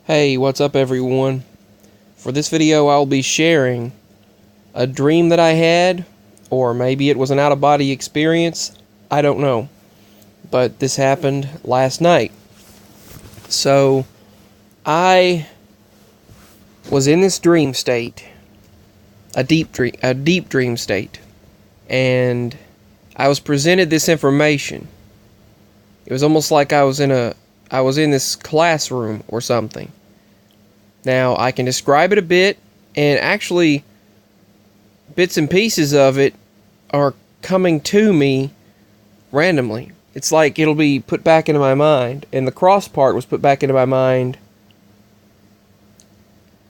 Hey, what's up everyone? For this video I'll be sharing a dream that I had, or maybe it was an out-of-body experience, I don't know. But this happened last night. So, I was in this dream state, a deep dream state, and I was presented this information. It was almost like I was in this classroom or something. Now, I can describe it a bit, and actually, bits and pieces of it are coming to me randomly. It's like it'll be put back into my mind, and the cross part was put back into my mind.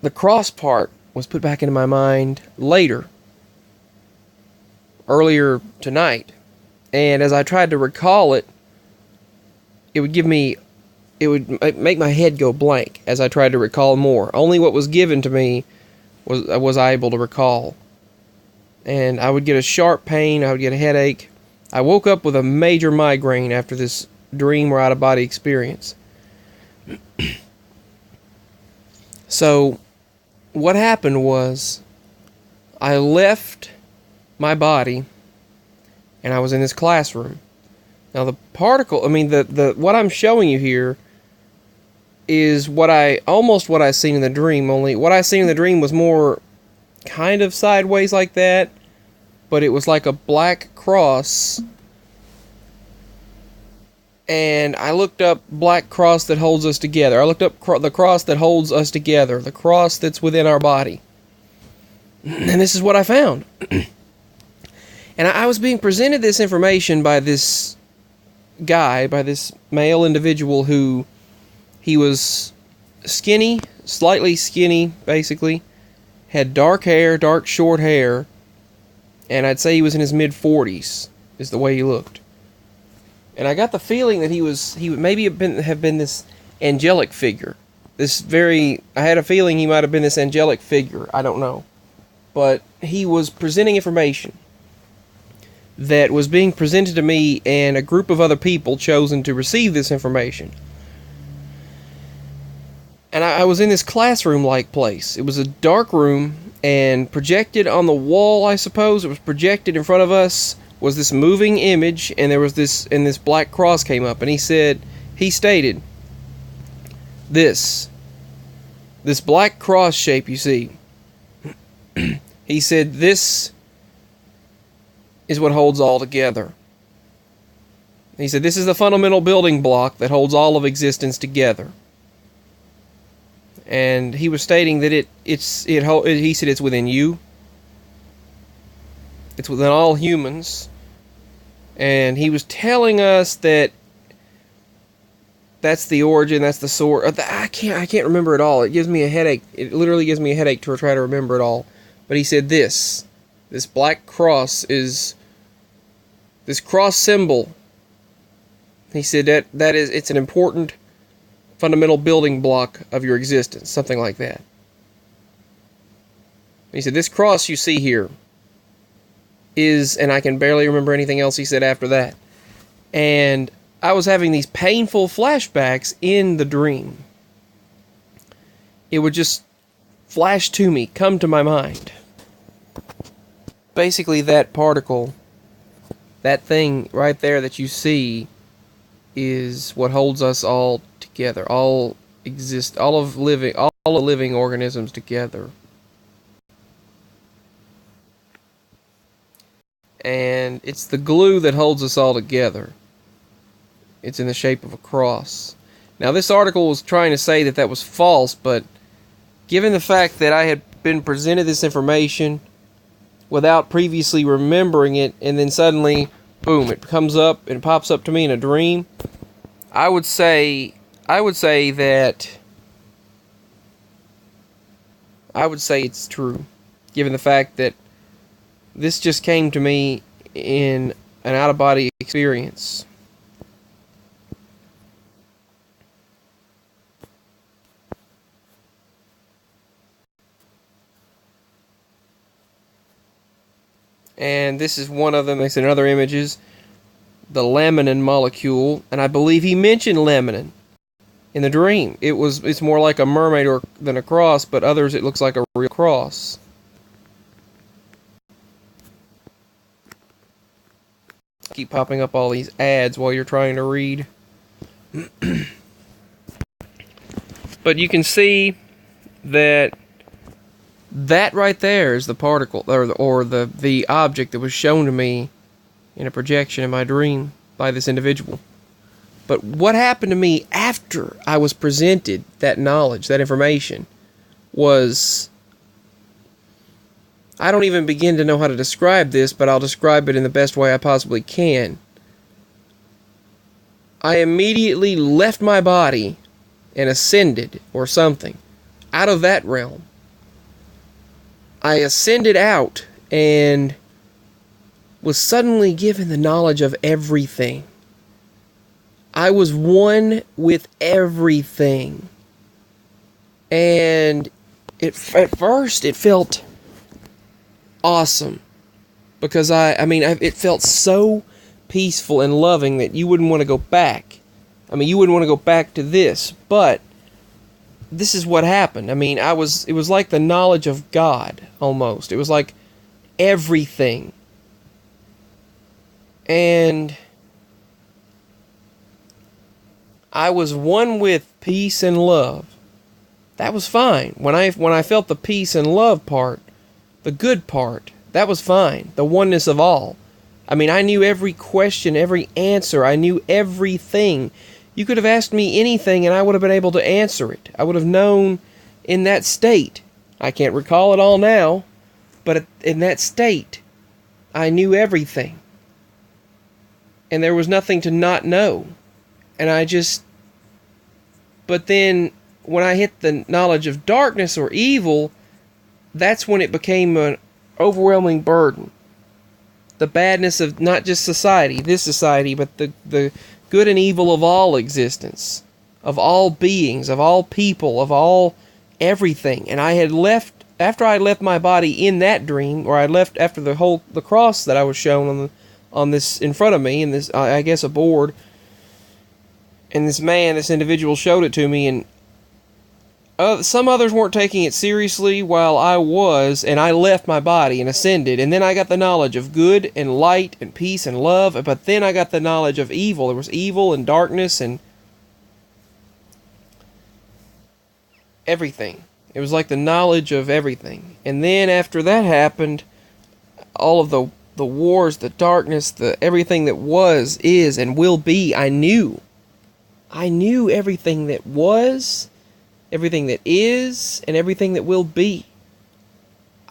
The cross part was put back into my mind earlier tonight, and as I tried to recall it, it would make my head go blank as I tried to recall more. Only what was given to me was I able to recall. And I would get a sharp pain, I would get a headache. I woke up with a major migraine after this dream or out-of-body experience. So, what happened was, I left my body, and I was in this classroom. Now the what I'm showing you here is what I seen in the dream, only what I seen in the dream was more kind of sideways like that, but it was like a black cross, and I looked up black cross that holds us together. I looked up the cross that holds us together, the cross that's within our body, and this is what I found. And I was being presented this information by this guy, by this male individual who, he was skinny, slightly skinny, basically, had dark short hair, and I'd say he was in his mid-40s, is the way he looked. And I got the feeling that he would maybe have been this angelic figure. I had a feeling he might have been this angelic figure, I don't know. But he was presenting information that was being presented to me and a group of other people chosen to receive this information. And I was in this classroom-like place. It was a dark room, and projected on the wall, I suppose, it was projected in front of us, was this moving image, and this black cross came up, and he stated, this black cross shape you see, he said, this is what holds all together. He said, this is the fundamental building block that holds all of existence together. And he was stating that he said it's within you. It's within all humans. And he was telling us that that's the origin, that's the source. I can't remember it all. It gives me a headache. It literally gives me a headache to try to remember it all. But he said this black cross is this cross symbol. He said it's an important fundamental building block of your existence, something like that. He said, this cross you see here is, and I can barely remember anything else he said after that. And I was having these painful flashbacks in the dream. It would just flash to me, come to my mind. Basically, that particle, that thing right there that you see, is what holds us all together, all living organisms together. And it's the glue that holds us all together. It's in the shape of a cross. Now, this article was trying to say that was false, but given the fact that I had been presented this information without previously remembering it, and then suddenly, boom, it comes up and pops up to me in a dream, I would say it's true, given the fact that this just came to me in an out-of-body experience. And this is one of them. They said in other images, the laminin molecule, and I believe he mentioned laminin in the dream. It's more like a mermaid or than a cross, but others it looks like a real cross. Keep popping up all these ads while you're trying to read. But you can see that right there is the particle or the object that was shown to me in a projection in my dream by this individual. But what happened to me after I was presented that knowledge, that information, was... I don't even begin to know how to describe this, but I'll describe it in the best way I possibly can. I immediately left my body and ascended, or something, out of that realm. I ascended out and was suddenly given the knowledge of everything. I was one with everything. And at first it felt awesome. Because it felt so peaceful and loving that you wouldn't want to go back. You wouldn't want to go back to this. But this is what happened. It was like the knowledge of God, almost. It was like everything. And I was one with peace and love. That was fine. When I felt the peace and love part, the good part, that was fine. The oneness of all. I knew every question, every answer. I knew everything. You could have asked me anything and I would have been able to answer it. I would have known in that state. I can't recall it all now, but in that state, I knew everything. And there was nothing to not know. But then when I hit the knowledge of darkness or evil, that's when it became an overwhelming burden. The badness of not just this society, but the good and evil of all existence, of all beings, of all people, of all everything. And I had left, after I left my body in that dream, or I left after the cross that I was shown on this in front of me, and this, I guess, a board, and this individual showed it to me, and some others weren't taking it seriously while I was, and I left my body and ascended, and then I got the knowledge of good and light and peace and love, but then I got the knowledge of evil. There was evil and darkness and everything. It was like the knowledge of everything. And then after that happened, all of the wars, the darkness, everything that was, is, and will be, I knew. I knew everything that was, everything that is, and everything that will be.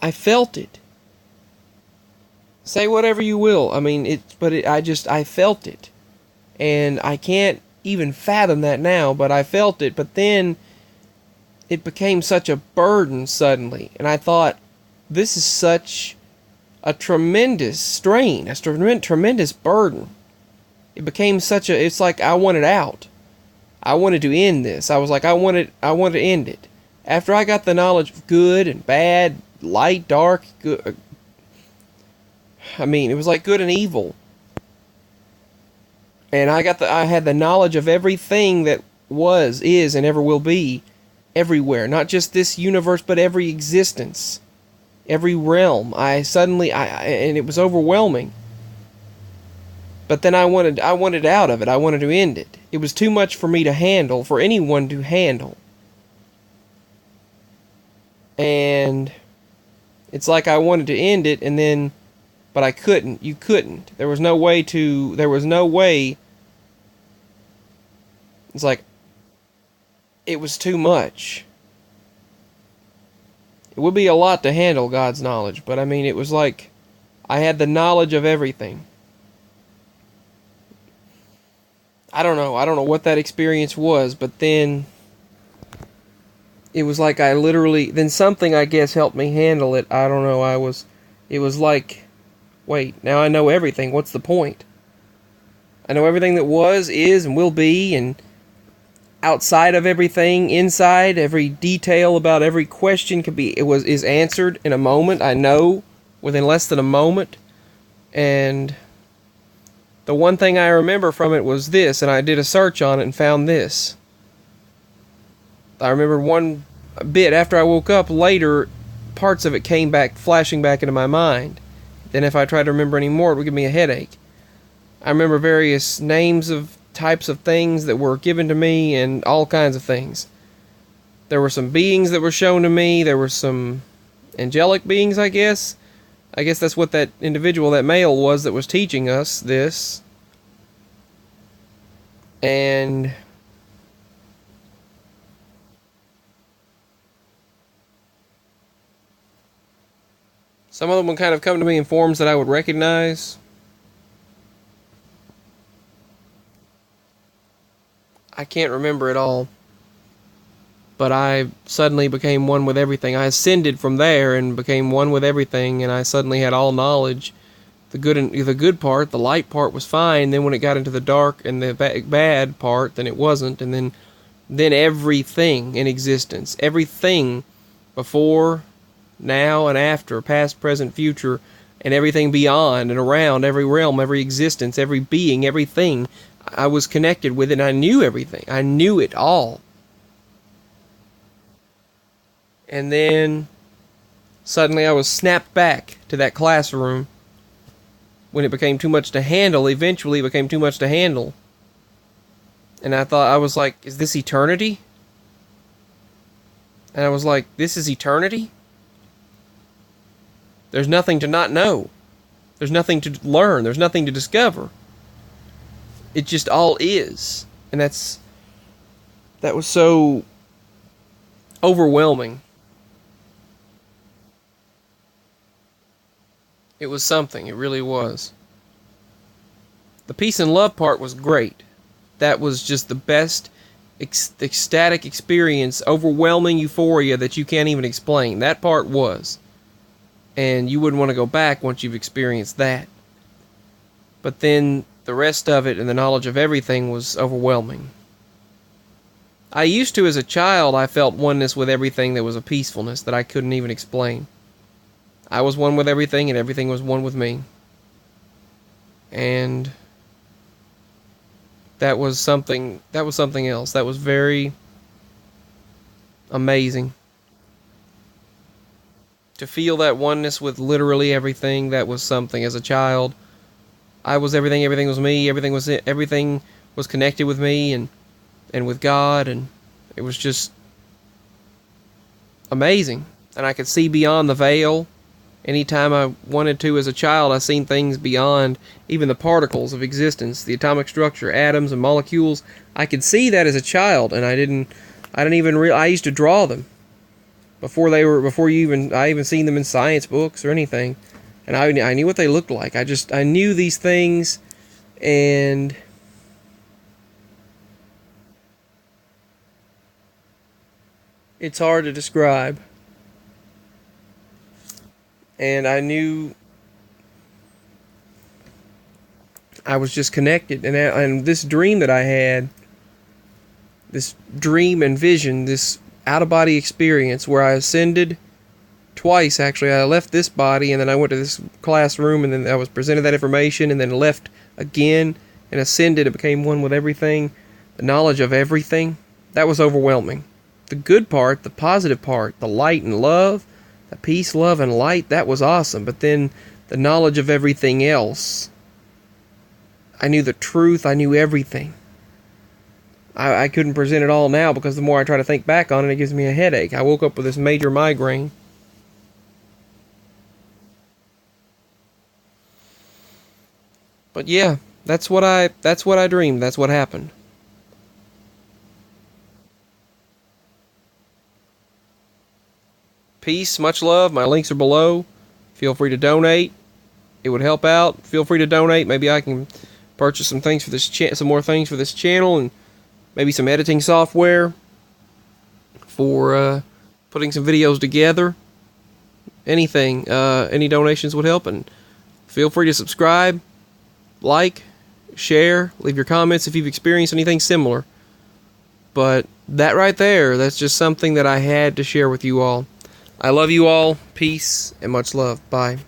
I felt it. Say whatever you will. I felt it. And I can't even fathom that now, but I felt it. But then it became such a burden suddenly. And I thought, this is such a tremendous strain, a tremendous burden. It became it's like I wanted out. I wanted to end this. I was like, I wanted to end it. After I got the knowledge of good and bad, light, dark, good, it was like good and evil. And I had the knowledge of everything that was, is, and ever will be, everywhere. Not just this universe, but every existence, every realm. And it was overwhelming. But then I wanted out of it. I wanted to end it. It was too much for me to handle, for anyone to handle. And it's like I wanted to end it, but I couldn't. You couldn't. There was no way. It's like, it was too much. It would be a lot to handle God's knowledge, but it was like I had the knowledge of everything. I don't know what that experience was, but then it was like then something, I guess, helped me handle it. I don't know, it was like, wait, now I know everything, what's the point? I know everything that was, is, and will be, and outside of everything, inside, every detail about every question is answered in a moment. I know within less than a moment, and the one thing I remember from it was this, and I did a search on it and found this. I remember one bit after I woke up later, parts of it came back, flashing back into my mind. Then if I tried to remember any more, it would give me a headache. I remember various names of types of things that were given to me and all kinds of things. There were some beings that were shown to me. There were some angelic beings, I guess. I guess that's what that individual, that male, was that was teaching us this. And some of them would kind of come to me in forms that I would recognize. I can't remember it all. But I suddenly became one with everything. I ascended from there and became one with everything, and I suddenly had all knowledge. The good part, the light part, was fine. Then when it got into the dark and the bad part, then it wasn't. And then everything in existence, everything before, now, and after, past, present, future, and everything beyond and around, every realm, every existence, every being, everything, I was connected with it, and I knew everything. I knew it all. And then suddenly I was snapped back to that classroom when it became too much to handle. Eventually it became too much to handle. And I was like, is this eternity? And I was like, this is eternity? There's nothing to not know. There's nothing to learn. There's nothing to discover. It just all is. And that was so overwhelming. It was something. It really was. The peace and love part was great. That was just the best ecstatic experience, overwhelming euphoria that you can't even explain. That part was. And you wouldn't want to go back once you've experienced that. But then the rest of it and the knowledge of everything was overwhelming. I used to, as a child, I felt oneness with everything. That was a peacefulness that I couldn't even explain. I was one with everything, and everything was one with me. And that was something else. That was very amazing. To feel that oneness with literally everything, that was something. As a child, I was everything, everything was me, everything was connected with me and with God, and it was just amazing. And I could see beyond the veil. Anytime I wanted to as a child, I seen things beyond even the particles of existence, the atomic structure, atoms and molecules. I could see that as a child, and I used to draw them I even seen them in science books or anything, and I knew what they looked like. I knew these things, and it's hard to describe. And I knew I was just connected. And this dream that I had, this dream and vision, this out-of-body experience where I ascended twice, actually. I left this body, and then I went to this classroom, and then I was presented that information, and then left again and ascended and became one with everything. The knowledge of everything, that was overwhelming. The good part, the positive part, the light and love, the peace, love, and light, that was awesome. But then the knowledge of everything else, I knew the truth, I knew everything. I couldn't present it all now because the more I try to think back on it, it gives me a headache. I woke up with this major migraine. But yeah, that's what I dreamed. That's what happened. Peace, much love. My links are below. Feel free to donate. It would help out. Feel free to donate. Maybe I can purchase some things for this some more things for this channel, and maybe some editing software for putting some videos together. Anything, any donations would help, and feel free to subscribe, like, share, leave your comments if you've experienced anything similar. But that right there, that's just something that I had to share with you all. I love you all. Peace and much love. Bye.